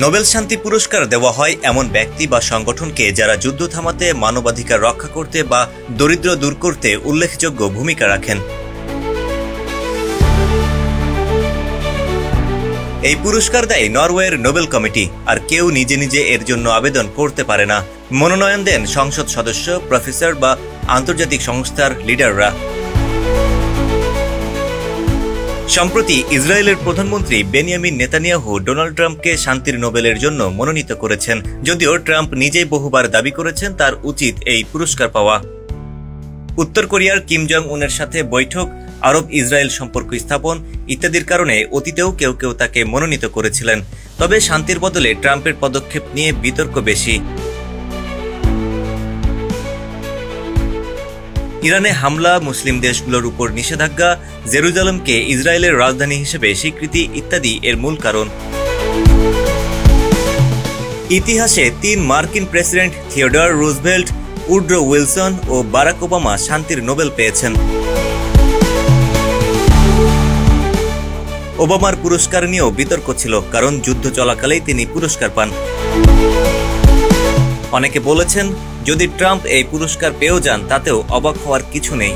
Nobel শান্তি পুরস্কার দেওয়া হয় এমন ব্যক্তি বা সংগঠনকে যারা যুদ্ধ থামাতে, মানবাধিকার রক্ষা করতে বা দরিদ্র দূর করতে উল্লেখযোগ্য ভূমিকা রাখেন। এই পুরস্কার দেয় নরওয়ের নোবেল কমিটি, আর কেউ নিজে নিজে এর জন্য আবেদন করতে পারে না। মনোনয়ন দেন সংসদ সদস্য, প্রফেসর বা আন্তর্জাতিক সংস্থার লিডাররা। সম্প্রতি ইসরায়েলের প্রধানমন্ত্রী বেনিয়ামিন নেতানিয়াহু ডোনাল্ড ট্রাম্পকে শান্তির নোবেলের জন্য মনোনীত করেছেন। যদিও ট্রাম্প নিজেই বহুবার দাবি করেছেন তার উচিত এই পুরস্কার পাওয়া। উত্তর কোরিয়ার কিম জং উনের সাথে বৈঠক, আরব ইসরায়েল সম্পর্ক স্থাপন ইত্যাদির কারণে অতীতেও কেউ কেউ তাকে মনোনীত করেছিলেন। তবে শান্তির বদলে ট্রাম্পের পদক্ষেপ নিয়ে বিতর্ক বেশি। ইরানে হামলা, মুসলিম দেশগুলোর উপর নিষেধাজ্ঞা, জেরুজালেমকে ইসরায়েলের রাজধানী হিসেবে স্বীকৃতি ইত্যাদি এর মূল কারণ। ইতিহাসে ৩ মার্কিন president Theodore Roosevelt, Woodrow Wilson ও বারাক ওবামা শান্তির নোবেল পেয়েছেন। ওবামার পুরস্কার নিয়েও বিতর্ক ছিল, কারণ যুদ্ধ চলাকালেই তিনি পুরস্কার পান। অনেকে বলেছেন, যদি ট্রাম্প এই পুরস্কার পেয়েও যান তাতেও অবাক হওয়ার কিছু নেই।